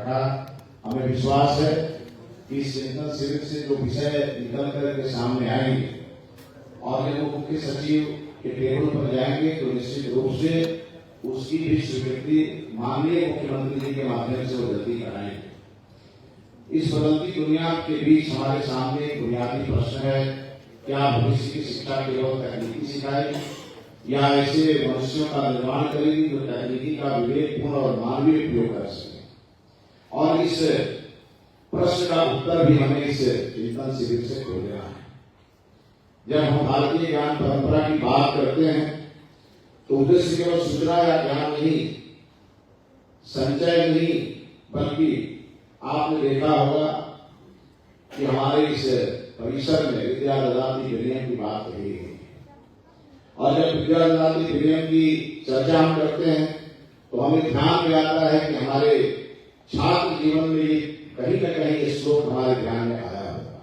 रखा। हमें विश्वास है कि इस चिंतन शिविर से जो विषय निकल करके सामने आएंगे और जब वो मुख्य सचिव के टेबल पर जाएंगे तो निश्चित रूप से उसकी भी स्वीकृति माननीय मुख्यमंत्री जी के माध्यम से वो जल्दी कराएंगे। इस बदलती दुनिया के बीच हमारे सामने बुनियादी प्रश्न है, क्या भविष्य की शिक्षा केवल तकनीकी सिखाएगी या ऐसे मनुष्यों का निर्माण करेगी जो तकनीकी का विवेकपूर्ण और मानवीय उपयोग कर सके। और इस प्रश्न का उत्तर भी हमें इस चिंतन शिविर से खोजना है। जब हम भारतीय ज्ञान परंपरा की बात करते हैं तो उद्देश्य केवल सूचना या ज्ञान नहीं, संचय नहीं, बल्कि आपने देखा होगा कि हमारे इस परिसर में विद्या ददाति विनयम की बात कही गई और जब विद्या ददाति विनयम की चर्चा हम करते हैं तो हमें ध्यान में आता है कि हमारे छात्र जीवन में कहीं न कहीं ये श्लोक हमारे ध्यान में आया होगा।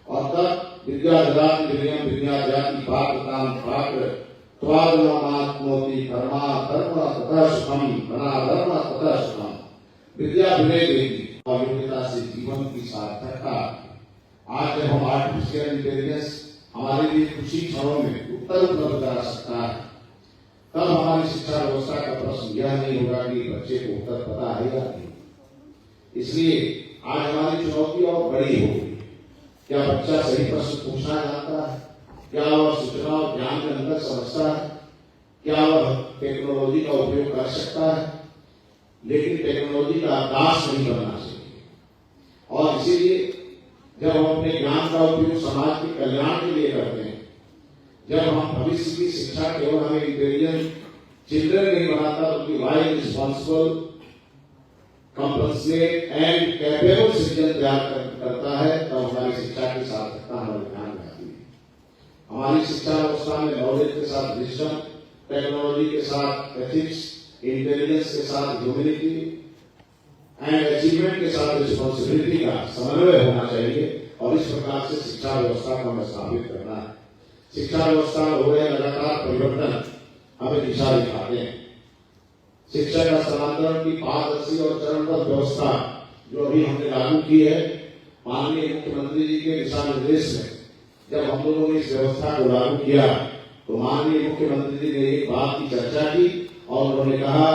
और तब विद्या ददाति विनयम विद्या जाति पात्रताम पात्र त्वादनात्मोति कर्मा धर्म तथा सुखम बना धर्म तथा सुखम। विद्या विनय देगी और योग्यता से जीवन की सार्थकता। आज जब हम आर्टिफिशियल इंटेलिजेंस हमारे लिए कुछ ही क्षणों में उत्तर उपलब्ध करा सकता है, तब हमारी शिक्षा व्यवस्था का प्रश्न यह नहीं होगा कि बच्चे को उत्तर पता है या नहीं। इसलिए आज हमारी चुनौती और बड़ी होगी। क्या बच्चा सही प्रश्न पूछना जानता है? क्या वह सूचना और ज्ञान के अंदर समझता है? क्या वह टेक्नोलॉजी का उपयोग कर सकता है? लेकिन टेक्नोलॉजी का दास नहीं बनना चाहिए। और इसीलिए जब हम अपने ज्ञान का उपयोग समाज के कल्याण के लिए करते हैं, जब हम भविष्य की शिक्षा केवल हमें इंटेलिजेंट चिल्ड्रन नहीं बनाता बल्कि wise responsible compassionate and capable citizen तैयार करता है, तब हमारी शिक्षा की सार्थकता हमारे ध्यान में आती है। हमारी शिक्षा व्यवस्था में नॉलेज के साथ विजडम, टेक्नोलॉजी के साथ एथिक्स, इंटेलिजेंस के साथ ह्यूमैनिटी एंड अचीवमेंट के साथ रिस्पॉन्सिबिलिटी का समन्वय होना चाहिए। और इस प्रकार से शिक्षा व्यवस्था को हमें स्थापित करना है। शिक्षा व्यवस्था में हो रहे लगातार परिवर्तन हमें दिशा दिखाते हैं। शिक्षा का स्थानांतरण की पारदर्शी और चरणबद्ध व्यवस्था जो अभी हमने लागू की है, माननीय मुख्यमंत्री जी के दिशा निर्देश में जब हम लोगों ने इस व्यवस्था को लागू किया तो माननीय मुख्यमंत्री जी ने एक बात की चर्चा की और उन्होंने कहा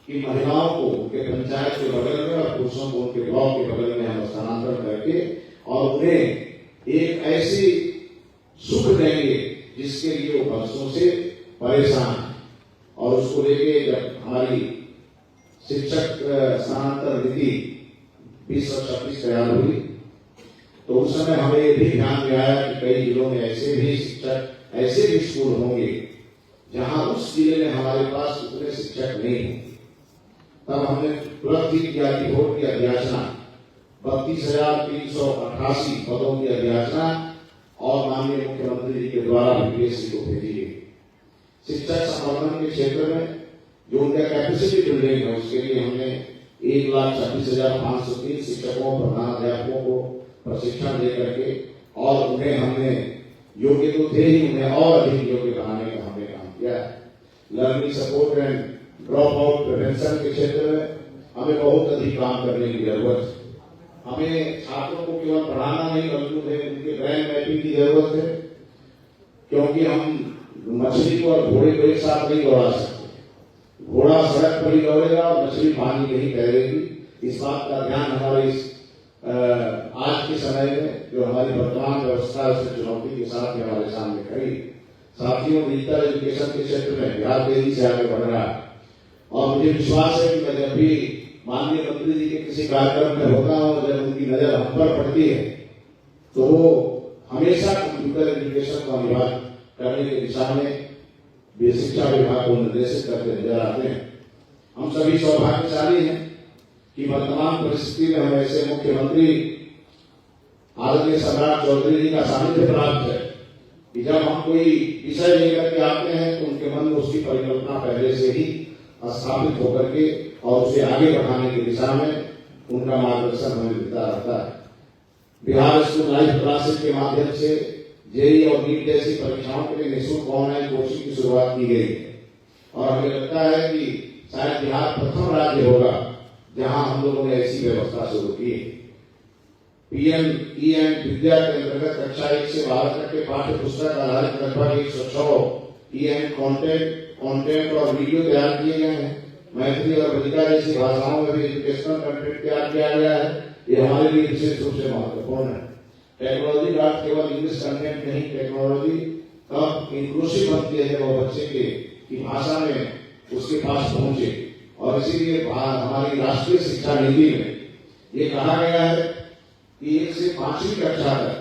कि महिलाओं को उनके पंचायत के बगल में और पुरुषों को उनके ब्लॉक के बगल में हम स्थानांतरण करके और उन्हें एक ऐसी सुख देंगे जिसके लिए वो वर्षों से परेशान है। और उसको लेके जब हमारी शिक्षक स्थानांतरण नीति 2026 तैयार हुई तो उस समय हमें ये भी ध्यान में आया कि कई जिलों में ऐसे भी शिक्षक, ऐसे भी स्कूल होंगे जहां उस जिले में हमारे पास उतने शिक्षक नहीं होंगे। तब हमने तुरंत ही किया कि बोर्ड की अध्याचना 32,388 पदों की अध्याचना और माननीय मुख्यमंत्री जी के द्वारा बीपीएससी को भेजी गई। शिक्षक संवर्धन के क्षेत्र में जो उनका कैपेसिटी बिल्डिंग है उसके लिए हमने 1,26,503 शिक्षकों, प्रधानाध्यापकों को प्रशिक्षण दे करके और उन्हें हमने योग्य तो थे ही, उन्हें और अधिक योग्य बनाने का हमने काम किया है। Learning support and drop out prevention के क्षेत्र में हमें बहुत अधिक काम करने की जरूरत है। हमें छात्रों को केवल पढ़ाना नहीं बल्कि उनके ब्रेन मैपिंग की जरूरत है, क्योंकि हम मछली को और घोड़े को एक साथ नहीं दौड़ा सकते। घोड़ा सड़क पर ही दौड़ेगा और मछली पानी में ही तैरेगी। इस बात का ध्यान हमारे इस आज के समय में जो हमारी वर्तमान व्यवस्था है उसकी चुनौती के साथ ही हमारे सामने खड़ी। साथियों, डिजिटल एजुकेशन के क्षेत्र में बिहार तेजी से आगे बढ़ रहा है और मुझे विश्वास है कि मैं जब भी माननीय मंत्री जी के किसी कार्यक्रम में होता हूँ, जब उनकी नजर हम पर पड़ती है तो वो हमेशा कंप्यूटर एजुकेशन को अनिवार्य करने की दिशा में शिक्षा विभाग को निर्देशित करते नजर आते हैं। हम सभी सौभाग्यशाली हैं कि वर्तमान परिस्थिति में हमें ऐसे मुख्यमंत्री आदरणीय सम्राट चौधरी जी का सानिध्य प्राप्त है कि जब हम कोई विषय लेकर के आते हैं तो उनके मन में उसकी परिकल्पना पहले से ही स्थापित होकर के और उसे आगे बढ़ाने की दिशा में उनका मार्गदर्शन हमें मिलता रहता है। बिहार स्कूल लाइफ क्लासेस के माध्यम से जेईई और नीट जैसी परीक्षाओं के लिए निःशुल्क ऑनलाइन कोचिंग की शुरुआत की गई है और हमें लगता है कि शायद बिहार प्रथम राज्य होगा जहां हम लोगों ने ऐसी व्यवस्था शुरू की। पीएम विद्या के अंतर्गत कक्षा 1 से 12 तक के पाठ्य पुस्तक आधारित लगभग 106 कंटेंट और वीडियो तैयार किए गए हैं। मैथिली और बंगाली जैसी भाषाओं में भी एजुकेशनल कंटेंट तैयार किया गया है। ये हमारे लिए विशेष रूप से महत्वपूर्ण है। टेक्नोलॉजी का केवल इंग्लिश कंटेंट नहीं, टेक्नोलॉजी कब इंक्लूसिव बनती है वो बच्चे की भाषा में उसके पास पहुंचे। और इसीलिए हमारी राष्ट्रीय शिक्षा नीति में ये कहा गया है कि 1 से 5वीं कक्षा तक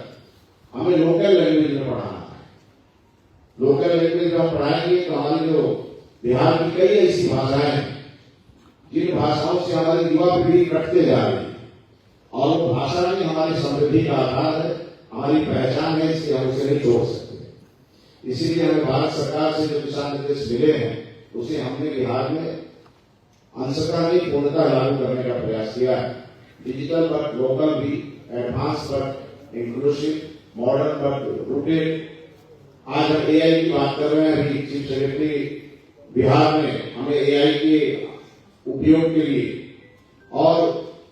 हमें लोकल लैंग्वेज में पढ़ाना है। लोकल लैंग्वेज में हम पढ़ाएंगे तो हमारी जो बिहार की कई ऐसी भाषाएं हैं जिन भाषाओं से हमारी युवा पीढ़ी कटते जा रही है, और वो भाषा ही हमारी समृद्धि का आधार है, हमारी पहचान है, इसलिए हम उसे नहीं छोड़ सकते। इसीलिए हमें भारत सरकार से जो दिशा निर्देश मिले हैं उसे हमने बिहार में अंशतः नहीं पूर्णतः लागू करने का प्रयास किया है। डिजिटल बट लोकल भी, advance but inclusive, modern but rooted. आज हम एआई की बात कर रहे हैं। अभी चीफ सेक्रेटरी बिहार में हमें एआई के उपयोग के लिए और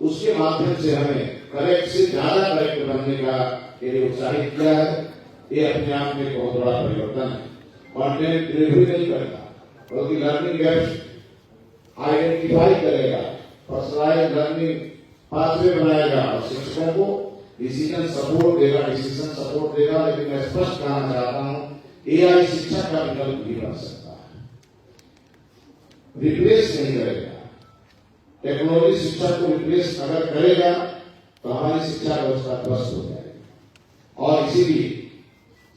उसके माध्यम से हमें करेक्ट से ज्यादा करेक्ट बनने का के लिए उत्साहित किया है। ये अपने आप में बहुत बड़ा परिवर्तन है। कंटेंट डिलीवरी नहीं करता बल्कि लर्निंग गैप्स आइडेंटिफाई करेगा, पर्सनलाइज्ड लर्निंग पाथवे बनाएगा और शिक्षकों को डिसीजन सपोर्ट देगा। लेकिन मैं स्पष्ट कहना चाहता हूं, एआई शिक्षा का विकल्प भी बन सकता है, रिप्लेस नहीं करेगा। टेक्नोलॉजी शिक्षा को रिप्लेस अगर करेगा तो हमारी शिक्षा व्यवस्था ध्वस्त हो जाएगी। और इसीलिए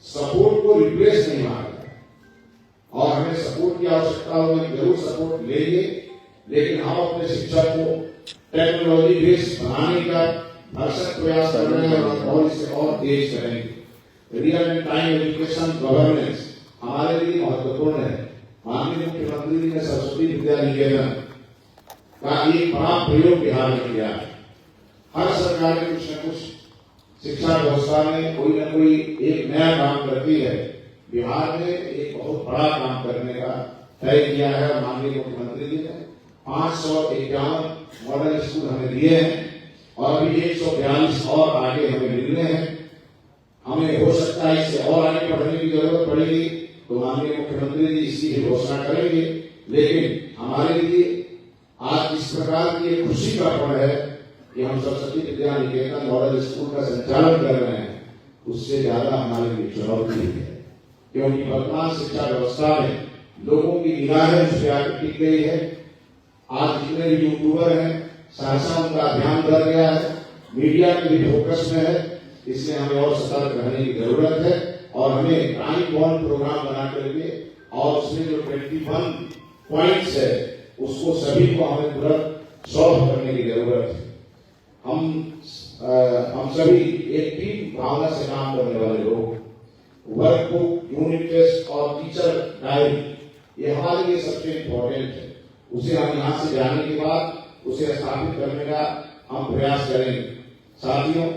सपोर्ट को रिप्लेस नहीं मांगेगा, और हमें सपोर्ट की आवश्यकता होगी, जरूर सपोर्ट लेंगे, लेकिन हम अपने शिक्षा को टेक्नोलॉजी बेस्ड बनाने का भरसक प्रयास कर रहे हैं और इसे और तेज करेंगे। Real and time education governance हमारे लिए महत्वपूर्ण है। माननीय मुख्यमंत्री जी ने सरस्वती विद्या निकेतन का एक बड़ा प्रयोग बिहार में किया है। हर सरकार ने कुछ न कुछ शिक्षा व्यवस्था में कोई न कोई एक नया काम करती है। बिहार में एक बहुत बड़ा काम करने का तय किया है और माननीय मुख्यमंत्री जी ने 551 मॉडल स्कूल हमें दिए हैं और अभी 142 और आगे हमें मिलने हैं। हमें हो सकता है इससे और आगे बढ़ने की जरूरत पड़ेगी तो माननीय मुख्यमंत्री जी इसकी भी घोषणा करेंगे। लेकिन हमारे लिए आज इस प्रकार की एक खुशी का पल है कि हम सरस्वती विद्या निकेतन मॉडल स्कूल का संचालन कर रहे हैं, उससे ज्यादा हमारे लिए चुनौती है। क्योंकि वर्तमान शिक्षा व्यवस्था में लोगों की निगाहें उस पर आगे टिक गई है। आज जितने भी यूट्यूबर हैं सहसा उनका ध्यान बढ़ गया है, मीडिया के भी फोकस में है। इसलिए हमें और सतर्क रहने की जरूरत है और हमें टाइम बॉन्ड प्रोग्राम बना करके और उसमें जो 21 पॉइंट्स है उसको सभी को हमें तुरंत सॉल्व करने की जरूरत है। हम सभी एक टीम भावना से काम करने वाले लोग, वर्कबुक, यूनिट टेस्ट और टीचर डायरी ये हमारे लिए सबसे इम्पोर्टेंट है। उसे हम यहाँ से जाने के बाद उसे स्थापित करने का हम प्रयास करेंगे। साथियों,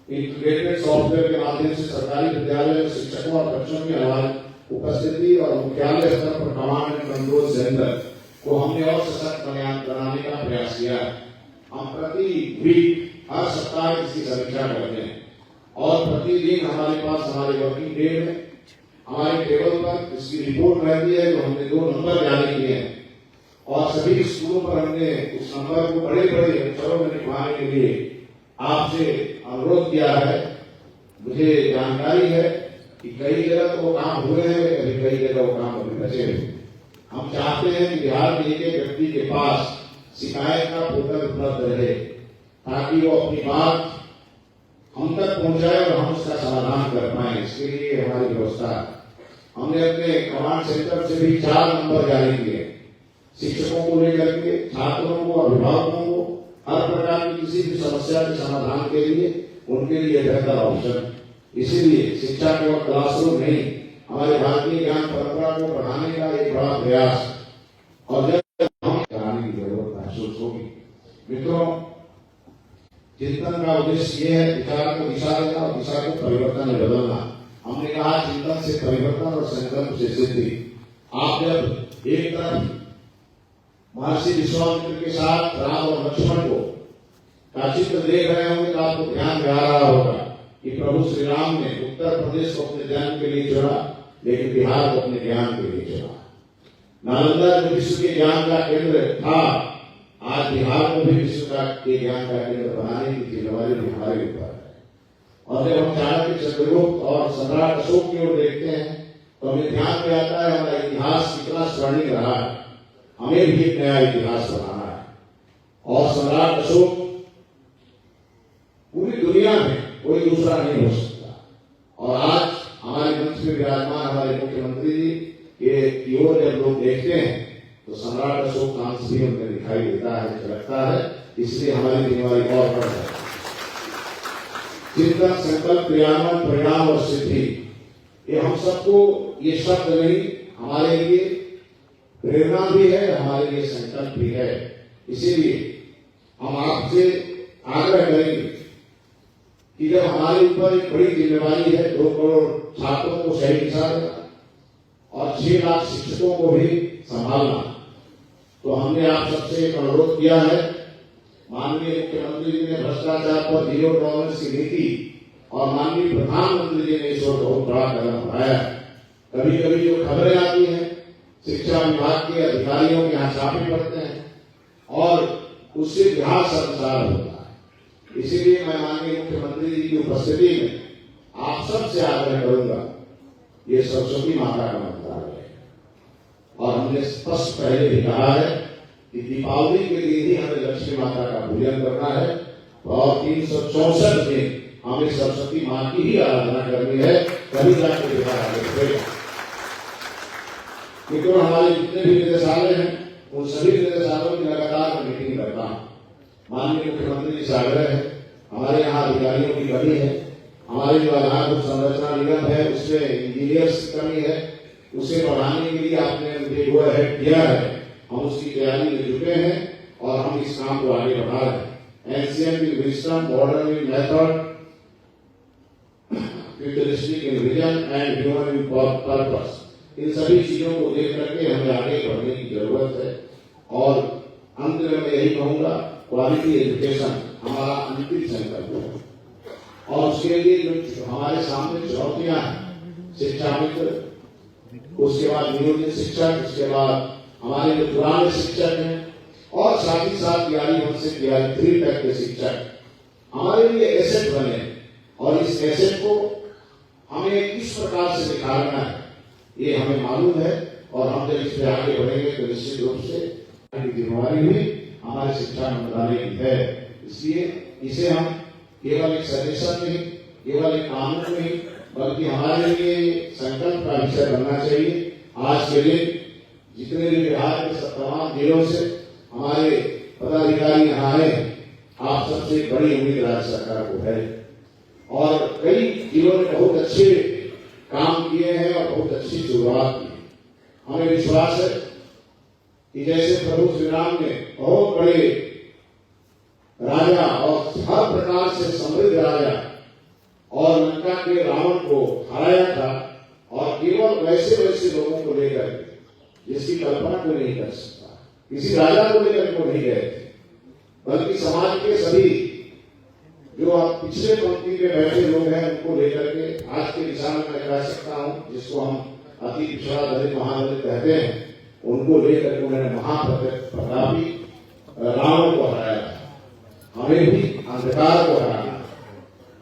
इंटीग्रेटेड सॉफ्टवेयर के माध्यम से सरकारी विद्यालय में शिक्षकों और बच्चों की हमारी उपस्थिति और मुख्यालय स्तर पर कमांड एंड कंट्रोल सेंटर को हमने और सशक्त बनाने का प्रयास किया है। हम प्रति वीक हर सप्ताह इसकी समीक्षा करते हैं और प्रतिदिन हमारे पास हमारे वर्किंग डे में हमारे टेबल पर इसकी रिपोर्ट रहती है। तो हमने 2 नंबर जारी किए हैं और सभी स्कूलों पर हमने उस नंबर को बड़े बड़े अक्षरों में लिखवाने के लिए आपसे अनुरोध किया है। मुझे जानकारी है कि कई जगह तो वो काम हुए हैं, कई जगह वो काम अभी बचे हुए। हम चाहते हैं कि बिहार के एक व्यक्ति के पास शिकायत का पोर्टल उपलब्ध रहे ताकि वो अपनी बात हम तक पहुंचाए और हम उसका समाधान कर पाए। इसके लिए हमारी व्यवस्था हमने अपने कमांड सेंटर से भी 4 नंबर जारी किए, शिक्षकों को लेकर के, छात्रों को, अभिभावकों को, हर प्रकार की किसी भी समस्या के समाधान के लिए उनके लिए बेहतर ऑप्शन। इसीलिए शिक्षा केवल क्लासरूम नहीं, हमारे भारतीय ज्ञान परंपरा को बढ़ाने का एक बड़ा प्रयास और जब हम कराने की जरूरत महसूस होगी। मित्रों, चिंतन का उद्देश्य ये है विचार को दिशा देना और दिशा को परिवर्तन में बदलना। हमने कहा चिंतन से परिवर्तन और संकल्प से सिद्धि। आप जब एक तरफ महर्षि विश्वामित्र के साथ राम और लक्ष्मण को का चित्र देख रहे होंगे तो आपको ध्यान में आ रहा होगा कि प्रभु श्री राम ने उत्तर प्रदेश को अपने जन्म के लिए चुना, लेकिन बिहार को अपने ज्ञान के लिए चुना। नालंदा जो विश्व के ज्ञान का केंद्र था, आज बिहार को भी विश्व के ज्ञान का केंद्र बनाने की जिम्मेवारी हमारे ऊपर है। और जब हम चाणक्य, चंद्रगुप्त और सम्राट अशोक की ओर देखते हैं तो हमें ध्यान में आता है हमारा इतिहास कितना स्वर्णिम रहा है। हमें भी एक नया इतिहास बनाना है। और सम्राट अशोक पूरी दुनिया में कोई दूसरा नहीं हो सकता। और आज हमारे मंच में विराजमान हमारे मुख्यमंत्री जी के की ओर जब लोग देखते हैं तो सम्राट अशोक का अंश भी उनमें दिखाई देता है, झलकता है। इसलिए हमारी जिम्मेवारी और बढ़ है। चिंतन, संकल्प, क्रियान्वयन, परिणाम और सिद्धि, ये हम सबको ये शब्द नहीं, हमारे लिए प्रेरणा भी है, हमारे लिए संकल्प भी है। इसीलिए हम आपसे आग्रह करेंगे कि जब हमारे ऊपर एक बड़ी जिम्मेवारी है 2 करोड़ छात्रों को सही दिशा देना और 6 लाख शिक्षकों को भी संभालना, तो हमने आप सबसे एक अनुरोध किया है। माननीय मुख्यमंत्री जी ने भ्रष्टाचार पर 0 टॉलरेंस की नीति और माननीय प्रधानमंत्री जी ने इस ओर बहुत बड़ा कदम उठाया। कभी कभी जो खबरें आती हैं, शिक्षा विभाग के अधिकारियों के यहाँ छापे पड़ते हैं और उससे बिहार शर्मसार होता है। इसीलिए मैं माननीय मुख्यमंत्री जी की उपस्थिति में आप सबसे आग्रह करूंगा, ये सरस्वती माता का मंत्रालय है और हमने स्पष्ट पहले भी कहा है कि दीपावली के दिन ही हमें लक्ष्मी माता का पूजन करना है और 364 दिन हमें सरस्वती माँ की ही आराधना करनी है, तभी जाकर बिहार आगे बढ़ेगा। क्योंकि हमारे जितने भी निदेशालय हैं उन सभी निदेशालयों की लगातार मीटिंग करता हूं। माननीय मुख्यमंत्री जी से आग्रह है, हमारे यहाँ अधिकारियों की कमी है, हमारे जो आधारभूत संरचना निगम है उसमें इंजीनियर्स की कमी है, उसे बढ़ाने के लिए आपने मुझे गो अहेड किया है। हम उसकी तैयारी में जुटे हैं और हम इस काम को आगे बढ़ा रहे हैं। एनसीएम की wisdom, modern in method, futuristic in vision and human in purpose, इन सभी चीजों को देख करके हमें आगे बढ़ने की जरूरत है। और अंत में मैं यही कहूंगा, क्वालिटी एजुकेशन हमारा अंतिम संकल्प है और उसके लिए जो हमारे सामने चुनौतियां हैं, शिक्षा मित्र, उसके बाद नियोजित शिक्षक, उसके बाद हमारे जो पुराने शिक्षक हैं और साथ ही साथ 11वीं से 3 तक के शिक्षक हमारे लिए एसेट बने और इस एसेट को हमें किस प्रकार से निखारना है ये हमें मालूम है। और हम जब इससे आगे बढ़ेंगे तो निश्चित रूप से जिम्मेवारी भी हमारे शिक्षा मंत्रालय की है। इसलिए इसे हम केवल एक सजेशन नहीं, केवल एक कानून नहीं, बल्कि हमारे लिए संकल्प का विषय बनना चाहिए। आज के दिन जितने भी बिहार के तमाम जिलों से हमारे पदाधिकारी यहाँ आए, आप सबसे बड़ी उम्मीद राज्य सरकार को है और कई जिलों ने बहुत अच्छे काम किए हैं और बहुत अच्छी शुरुआत की। हमें विश्वास है कि जैसे प्रभु श्री राम ने बहुत बड़े राजा और हर प्रकार से समृद्ध राजा और लंका के रावण को हराया था और केवल वैसे वैसे लोगों को लेकर जिसकी कल्पना को नहीं कर सकता, किसी राजा को लेकर को नहीं गए थे, बल्कि समाज के सभी जो आप पिछले पंक्ति में बैठे लोग हैं उनको लेकर के आज के दिशा में मैं कह सकता हूं, जिसको हम अति पिछड़ा दलित महादलित कहते हैं, उनको लेकर के उन्होंने महाप्रतापी रावण को हराया था। हमें भी अंधकार को हराना,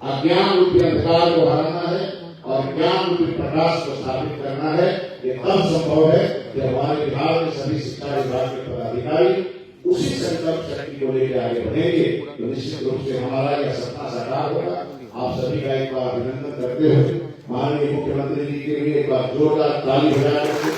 अज्ञान रूपी अंधकार को हराना है और ज्ञान रूपी प्रकाश को स्थापित करना है। ये तब संभव है कि हमारे बिहार के सभी शिक्षा विभाग के पदाधिकारी उसी संकल्प शक्ति को लेकर आगे बढ़ेंगे तो निश्चित रूप से हमारा यह सपना साकार होगा। आप सभी का एक बार अभिनंदन करते हुए माननीय मुख्यमंत्री जी के लिए एक बार जोरदार ताली बजाकर